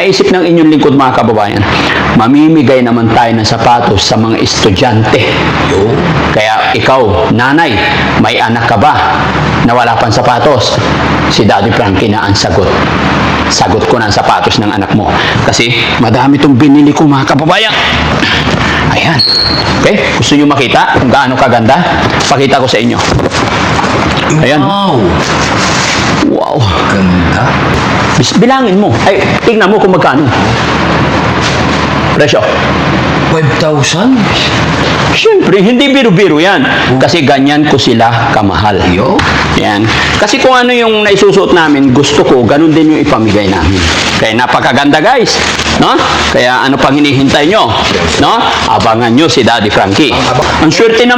Naisip ng inyong lingkod mga kababayan, mamimigay naman tayo ng sapatos sa mga estudyante. Kaya ikaw, nanay, may anak ka ba na wala pang sapatos? Si Daddy Frankie na ang sagot. Sagot ko na ang sapatos ng anak mo. Kasi madami itong binili ko mga kababayan. Ayan. Okay? Gusto nyo makita kung gaano kaganda? Pakita ko sa inyo. Ayan. Wow. Ganda. Bilangin mo. Ay, tignan mo kung magkano. Presyo. 5,000? Siyempre, hindi biro-biro yan. Kasi ganyan ko sila kamahal. Yan. Kasi kung ano yung naisusuot namin, gusto ko, ganun din yung ipamigay namin. Kaya napakaganda guys. No? Kaya ano pang hinihintay nyo? No? Abangan nyo si Daddy Frankie. Ang swerte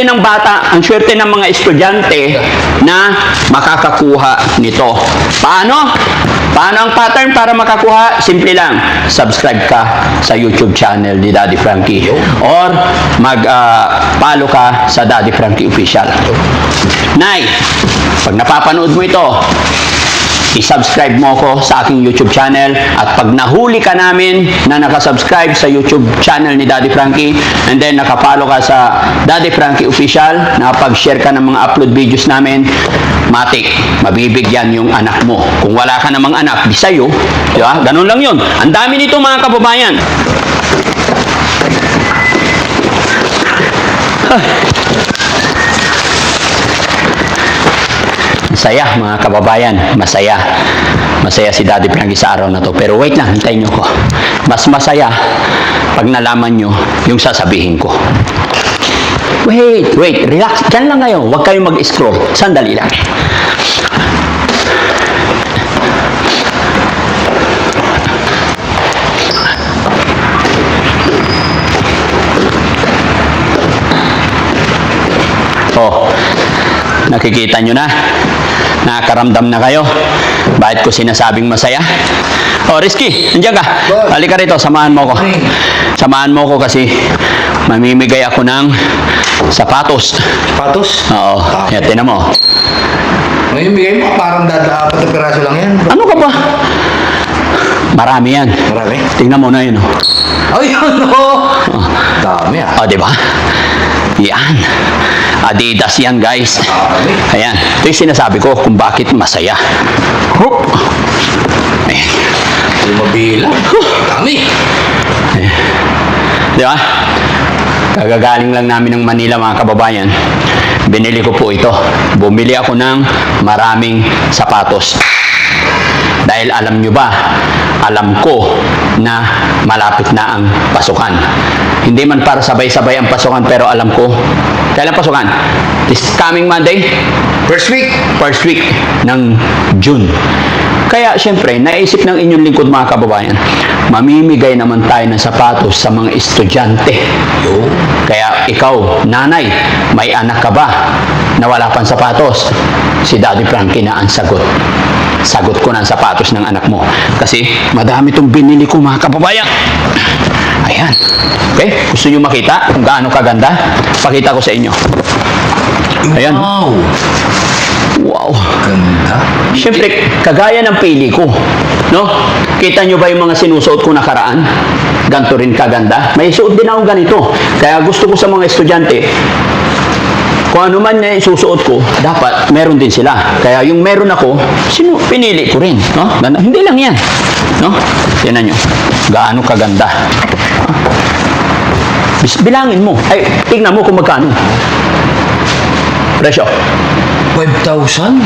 ng bata, ang swerte ng mga estudyante na makakakuha nito. Paano? Paano ang pattern para makakuha? Simple lang. Subscribe ka sa YouTube channel ni Daddy Frankie. Or mag-follow ka sa Daddy Frankie Official. Nay, pag napapanood mo ito, i-subscribe mo ako sa aking YouTube channel at pag nahuli ka namin na nakasubscribe sa YouTube channel ni Daddy Frankie and then nakapalo ka sa Daddy Frankie Official, nakapag-share ka ng mga upload videos namin, matik, mabibigyan yung anak mo. Kung wala ka namang anak, di sa'yo. Di ba? Ganun lang yun. Ang dami nito mga kababayan. Masaya mga kababayan, masaya. Masaya si Daddy Frankie sa araw na to. Pero wait lang, hintayin nyo ko. Mas masaya pag nalaman nyo yung sasabihin ko. Wait, relax. Diyan lang kayo. Huwag kayong mag-scroll. Sandali lang. Oh, nakikita nyo na? Nakakaramdam na kayo? Bakit ko sinasabing masaya? Oh, Rizky, nandiyan ka. Halika rito, samahan mo ko. Samahan mo ko kasi mamimigay ako ng sapatos. Sapatos? Oo, yan, tinan mo. Ngayon bigay mo, parang apat na piraso lang yan. Ano ka ba? Marami yan. Marami? Tingnan mo na yun. Ay, ano? Dami ah. O, diba? Yan. Adidas yan, guys. Ayan. Ito yung sinasabi ko kung bakit masaya. Hup! Ayan. Hindi mabilang. Dami. Di ba? Kagagaling lang namin ng Manila, mga kababayan. Binili ko po ito. Bumili ako ng maraming sapatos. Dahil alam nyo ba, alam ko na malapit na ang pasukan. Hindi man para sabay-sabay ang pasukan, pero alam ko. Kailan pasukan? This coming Monday? First week. First week ng June. Kaya siyempre, naisip ng inyong lingkod mga kababayan, mamimigay naman tayo ng sapatos sa mga estudyante. Kaya ikaw, nanay, may anak ka ba na wala pang sapatos? Si Daddy Frankie na ang sagot. Sagot ko na ang sapatos ng anak mo. Kasi madami itong binili ko mga kababayan. Ayan. Okay? Gusto nyo makita kung gaano kaganda? Pakita ko sa inyo. Ayan. Wow. Ganda. Siyempre, kagaya ng pili ko. No? Kita nyo ba yung mga sinusuot ko nakaraan? Ganto rin kaganda. May suot din ako ganito. Kaya gusto ko sa mga estudyante, kung ano man na isusuot ko, dapat meron din sila. Kaya yung meron ako, pinili ko rin. No? Hindi lang yan. No? Tinan nyo. Gaano kaganda. Bilangin mo. Ay, tignan mo kung magkano. Presyo. 5,000?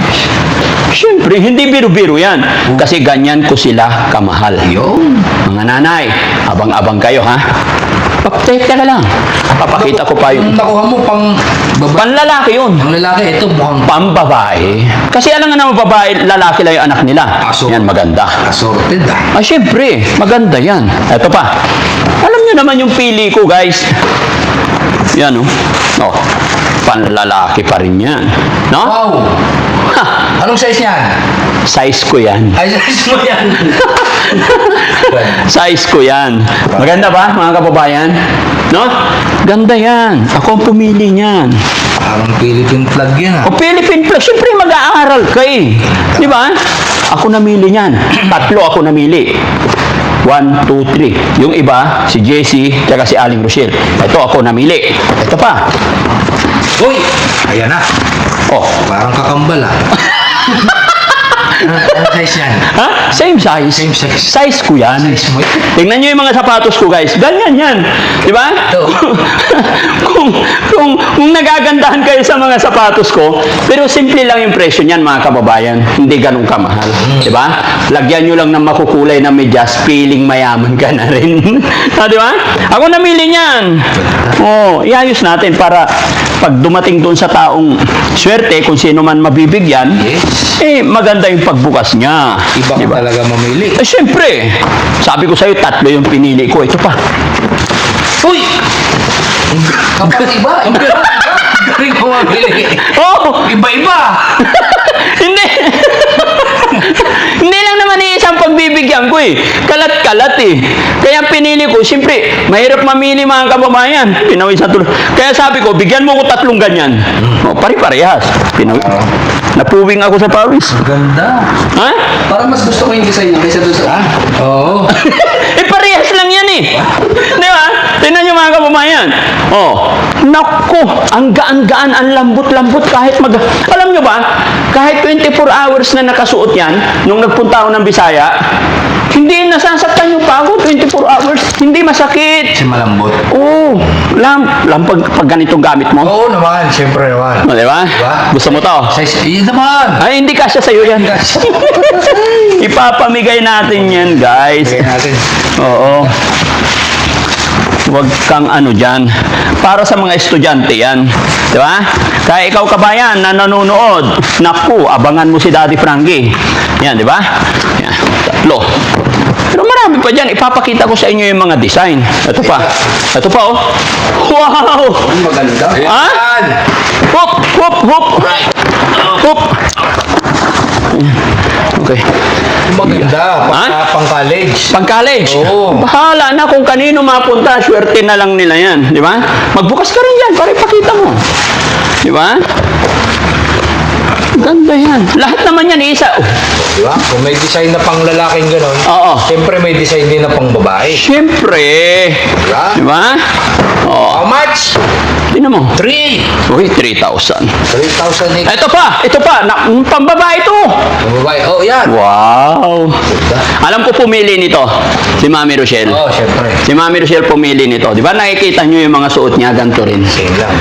Siyempre, hindi biro-biro yan. Kasi ganyan ko sila kamahal. Mga nanay, abang-abang kayo, ha? Teka lang. Papakita ko pa yung... Nakuha mo pang babae. Panlalaki yun. Ang lalaki, ito mukhang Pambabae. Kasi alam nga naman babae, lalaki lang yung anak nila. Yan, maganda. assorted ah. Ah, syempre, maganda yan. Ito pa. Alam nyo naman yung pili ko, guys. Yan, oh. Oh, panlalaki pa rin yan. No? Wow! Ha, Anong size niyan? size ko yan. Ay, size mo yan. Size ko yan. Maganda ba, mga kababayan? No? Ganda yan. Ako ang pumili niyan. Parang Philippine flag yan O Philippine flag, siyempre mag-aaral ka eh. Di ba? Ako namili niyan. 3 ako namili. 1, 2, 3. Yung iba, si Jessie, tsaka si Aling Rochelle. Ito ako namili. Ito pa. Uy! Ayan na. Oh. Parang kakambal ah. Ano size yan? Ha? Same size. Same size. Size ko yan. Size mo yan? Tingnan nyo yung mga sapatos ko, guys. Ganyan yan. Di ba? Ito. kung nagagandahan kayo sa mga sapatos ko, pero simple lang yung presyo niyan, mga kababayan. Hindi ganun kamahal. Di ba? Lagyan nyo lang ng makukulay na medyas, feeling mayaman ka na rin. Di ba? Ako namili niyan. Oh, iayos natin para pag dumating doon sa taong swerte, kung sino man mabibigyan, Yes. maganda yung pagbukas niya. Iba ka Di ba? talaga mamili. Siyempre, sabi ko sa'yo, 3 yung pinili ko. Ito pa. Uy! Kapag iba. Galing ko mamili. Oh! Iba-iba. Hindi! Hindi lang naman isang pagbibigyan ko eh. Kalat-kalat eh. Kaya pinili ko, siyempre, mahirap mamili mga kababayan. Pinawin sa tulog. Kaya sabi ko, bigyan mo ko 3 ganyan. Oh, pare-parehas. Napuwing ako sa pawis. Ganda. Ha? Parang mas gusto ko yung design niya kaysa doon sa... Oo. Parehas lang yan eh. Di ba? Tingnan nyo mga kababayan. Oh, naku, ang gaan-gaan, ang lambot-lambot kahit Alam nyo ba, kahit 24 hours na nakasuot yan, nung nagpunta ako ng Bisaya, hindi nasasaktan yung pagod, 24 hours. Hindi masakit. Kasi malambot. Oh, pag ganitong gamit mo. Oo naman, siyempre naman. Oh, di ba? Diba? Gusto mo to? Size, yun naman. Ay, hindi kasya sa'yo yan. Ipapamigay natin yan, guys. Bigay natin. Oo. Huwag kang ano dyan. Para sa mga estudyante yan. Di ba? Kaya ikaw kabayan na nanonood, naku, abangan mo si Daddy Frankie. Yan, di ba? Yan, 3. Pero marami pa dyan. Ipapakita ko sa inyo yung mga design. Ito pa. Ito pa, oh. Wow! Maganda. Ha? Ayan. Hop! Hop! Hop! Hop! Okay. Maganda. Ha? Pang college. Pang-college. Oo. Bahala na kung kanino mapunta, swerte na lang nila yan. Di ba? Magbukas ka rin yan para ipakita mo. Di ba? Ganda yan. Lahat naman yan isa. Oh, Diba? Kung may design na pang lalaking gano'n, Oo. siyempre may design din na pang babae. Siyempre. Diba? Di ba? Oh, How much? tingnan mo. 3. Uy, 3,000. 3,000 eh. Ito pa. Pambabae ito. Ang babae. Oh, yan. Wow. Ganda. Alam ko pumili nito. Si Mami Rochelle. Oh, siyempre. Si Mami Rochelle pumili nito. Di ba nakikita nyo yung mga suot niya, ganito rin. Same lang.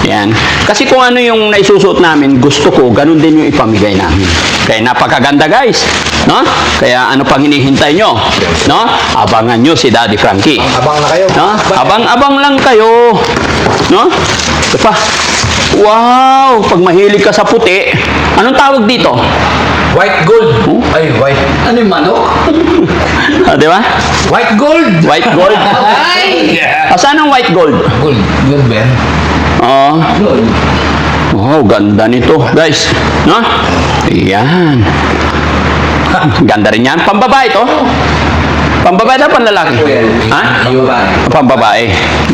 Yan. Kasi kung ano yung naisusuot namin, gusto ko, ganun din yung ipamigay namin. Kaya napakaganda guys. No? Kaya ano pang hinihintay nyo? No? Abangan nyo si Daddy Frankie. Abang na kayo. No? Abang-abang lang kayo. No? Ito pa. Wow! Pag mahilig ka sa puti, anong tawag dito? White gold. Ay, white. Ano yung manok? Ah, di ba? White gold. White gold. Ay! Saan ang white gold? Gold. Gold ba yan? Oo. Oh, ganda nito, guys. No? Ayan. Ganda rin yan. Pambabae to? Pambabae na panlalaki? Ha? Yung babae. Pambabae.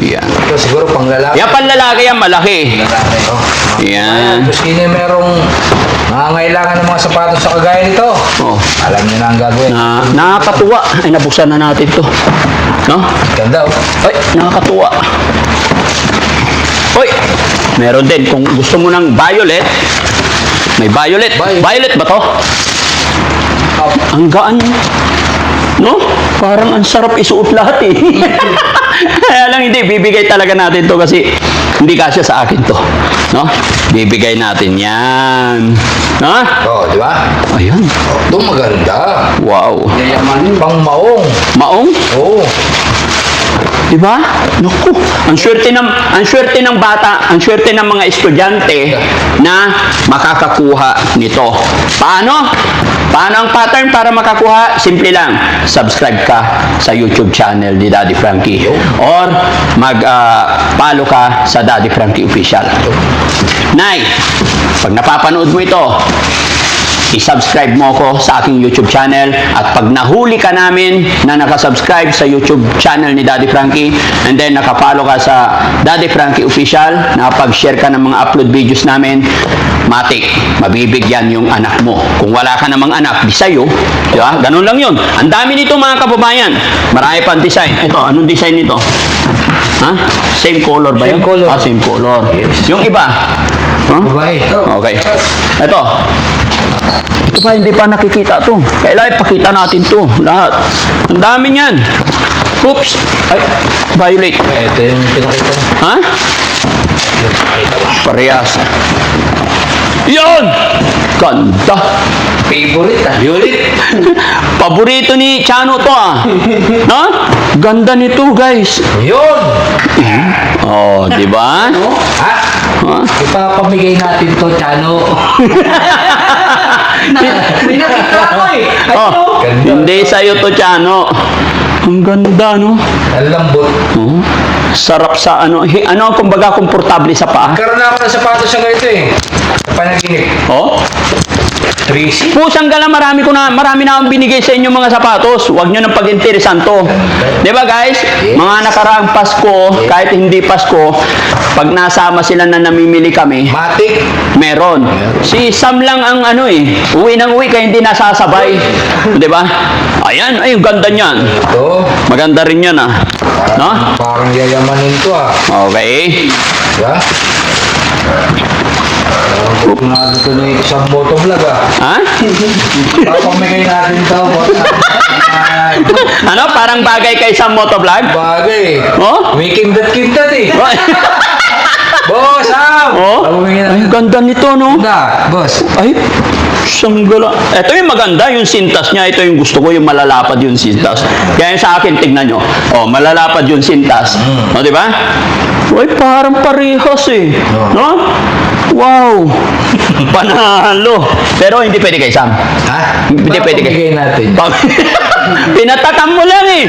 Yan. Ito siguro pang lalaki. Yan panlalaki yan, malaki. Lalaki. Oh. Yan. Tapos kini merong nangangailangan ng mga sapatos sa kagaya nito. Oh. Alam niyo na ang gagawin. Nakakatuwa. Ay, nabuksan na natin to. No? Ganda oh. Ay, nakakatuwa. Hoy, meron din. Kung gusto mo ng violet, may violet. Violet ba to? Ang gaan niya. No? Parang ang sarap isuot lahat eh. Kaya lang hindi, bibigay talaga natin to kasi hindi kasya sa akin to. No? Bibigay natin yan. Ha? Oh, di ba? Ayan. Ito maganda. Wow. Yayamanin. Pang maong. Maong? Oo. Diba? Naku, ang swerte ng bata, ang swerte ng mga estudyante na makakakuha nito. Paano? Paano ang pattern para makakuha? Simple lang. Subscribe ka sa YouTube channel ni Daddy Frankie or mag-follow ka sa Daddy Frankie Official. Nay, pag napapanood mo ito, i-subscribe mo ako sa aking YouTube channel. At pag nahuli ka namin na nakasubscribe sa YouTube channel ni Daddy Frankie, and then nakapalo ka sa Daddy Frankie Official, nakapag-share ka ng mga upload videos namin, matik, mabibigyan yung anak mo. Kung wala ka namang anak, di sa'yo. Di ba? Ganun lang yun. Ang dami nito mga kababayan. Marami pang design. Ito, anong design nito? Ha? Same color ba yun? Same color. Ah, same color. Yes. Yung iba? Huh? Babae. Okay. Ito. Ito pa, hindi pa nakikita to. Kailangan ipakita natin to. Lahat. Ang dami niyan. Oops. Ay, violet. Ito yung pinakita mo. Ha? Parehas. Yun! Ganda. Favorite ah. Violet. Paborito ni Chano to ah. Ha? Ganda nito guys. Yun! Oh, di ba? Ha? Ha? Ipapamigay natin to, Chano. May nakita ako eh. Oh, Ganda. hindi sa'yo to Chano. Ang ganda no. Ang lambot. Oh, sarap sa ano, ano kumbaga komportable sa paa. Karoon na ako ng sapatos sa ganito eh. Sa panaginip. Oh, 3C. pusang gala, marami na akong binigay sa inyo mga sapatos. Huwag nyo nang pag-interesan to. Di ba guys? Mga nakaraang Pasko, kahit hindi Pasko, pag nasama sila na namimili kami, Matic. meron. Si Sam lang ang ano eh, uwi ng uwi kaya hindi nasasabay. Di ba? Ayan, ay, ang ganda niyan. Ito. Maganda rin yan ah. No? Parang yayamanin to ah. Okay. Diba? Parang ito na isang motovlog ah. Ha? Papamigay natin to. Ano? Parang bagay kay Sam Motovlog? Bagay. Oh? May kindat-kindat eh. Boss, Sam! Oh? Papamigay Ay, natin. ganda nito, no? Ganda, boss. Ay, sanggala. Ito yung maganda, yung sintas niya. Ito yung gusto ko, yung malalapad yung sintas. Kaya yung sa akin, tignan nyo. Oh, malalapad yung sintas. O, di ba? Uy, parang parehas eh. No? Wow! Panalo! Pero hindi pwede kay Sam. Ha? Hindi pwede kay... Papamigay natin. Pinatakam mo lang eh.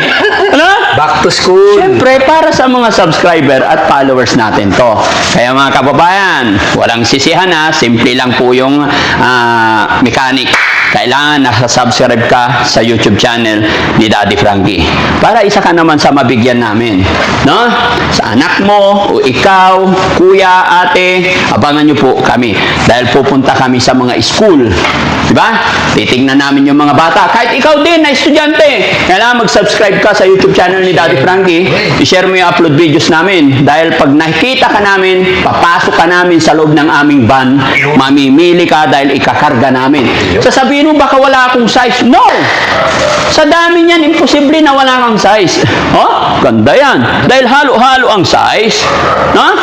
Ano? Back to school. Siyempre, para sa mga subscriber at followers natin to. Kaya mga kababayan, walang sisihan na, simple lang po yung mechanic. Kailangan nakasubscribe ka sa YouTube channel ni Daddy Frankie. Para isa ka naman sa mabigyan namin. No? Sa anak mo, o ikaw, kuya, ate, abangan nyo po kami. Dahil pupunta kami sa mga school. Diba? Titingnan namin yung mga bata. Kahit ikaw din na estudyante, kailangan mag-subscribe ka sa YouTube channel ni Daddy Frankie. I-share mo yung upload videos namin. Dahil pag nakikita ka namin, papasok ka namin sa loob ng aming van, mamimili ka dahil ikakarga namin. Sasabihin mo, baka wala akong size. No! Sa dami niyan, imposible na wala kang size. Oh, ganda yan. Dahil halo-halo ang size. No?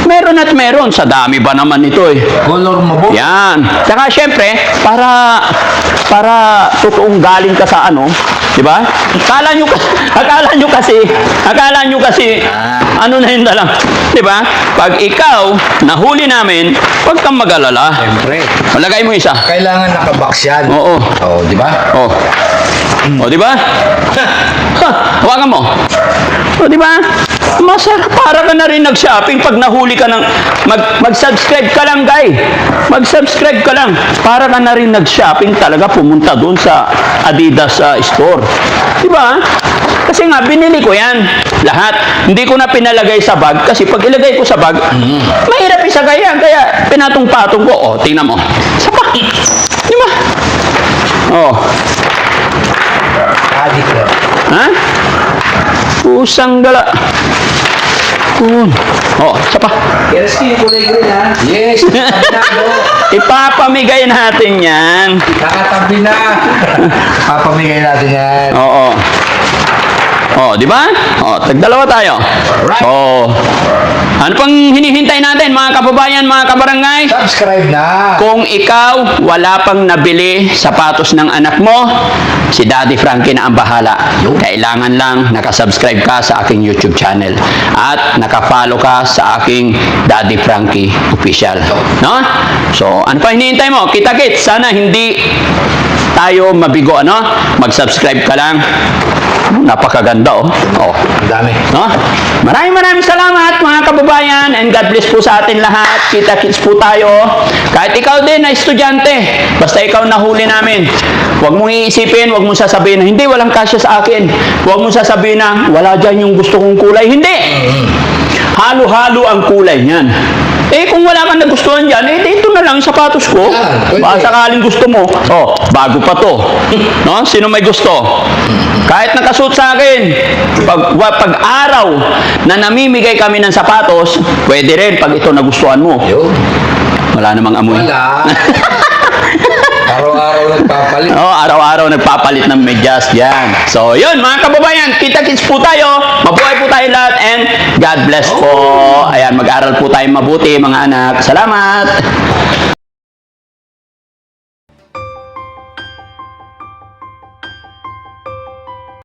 Meron at meron. Sa dami ba naman ito eh. Color mo, boss. Yan. Tsaka syempre, para totoong galing ka sa ano, 'di ba? Akala nyo kasi ano na yun na lang, 'di ba? Pag ikaw nahuli namin, huwag kang mag-alala. Siyempre. Malagay mo isa. Kailangan nakabox yan. Oo. Oh, di ba? Oh. O, di ba? Ha, hawakan mo. O, di ba? Masarap. Para ka na rin nag-shopping pag nahuli ka ng... Mag-subscribe ka lang, guy. Mag-subscribe ka lang. Para ka na rin nag-shopping talaga pumunta doon sa Adidas store. Di ba? Kasi nga, binili ko yan. Lahat. Hindi ko na pinalagay sa bag kasi pag ilagay ko sa bag, mahirap isagay yan. Kaya pinatong-patong ko. O, tingnan mo. Sapa. Di ba? Oh. Adik lang. Ha? Pusang gala. Oh, isa pa. Keres ko yung kulay green ha. Yes. Katabi na, bro. Ipapamigay natin yan. Kakatabi na. Papamigay natin yan. Oo. Oh, di ba? Oh, tagdalawa tayo. Alright. So, ano pang hinihintay natin mga kababayan, mga kabarangay? Subscribe na. Kung ikaw wala pang nabili sapatos ng anak mo, si Daddy Frankie na ang bahala. Kailangan lang nakasubscribe ka sa aking YouTube channel at nakafollow ka sa aking Daddy Frankie Official. No? So, ano pa hinihintay mo? Kita-kits. Sana hindi tayo mabigo, ano? Mag-subscribe ka lang. Napakaganda, oh. Oh. Ang dami. No? Maraming salamat mga kababayan and God bless po sa atin lahat. Kita-kits po tayo. Kahit ikaw din na estudyante, basta ikaw nahuli namin. Huwag mong iisipin, huwag mong sasabihin na hindi, walang kasya sa akin. Huwag mong sasabihin na wala dyan yung gusto kong kulay. Hindi! Halo-halo ang kulay niyan. Eh kung wala kang nagustuhan dyan, eh ito na lang yung sapatos ko. Yan, pwede. Baka sakaling gusto mo, oh, bago pa to. No? Sino may gusto? Kahit nakasuot sa akin, pag araw na namimigay kami ng sapatos, pwede rin pag ito nagustuhan mo. Yun. Wala namang amoy. Wala. Araw-araw nagpapalit. Oh, araw-araw nagpapalit ng medyas yan. So, yun mga kababayan, kita-kits po tayo. Mabuhay po tayo lahat and God bless po. Ayan, mag-aral po tayo mabuti mga anak. Salamat.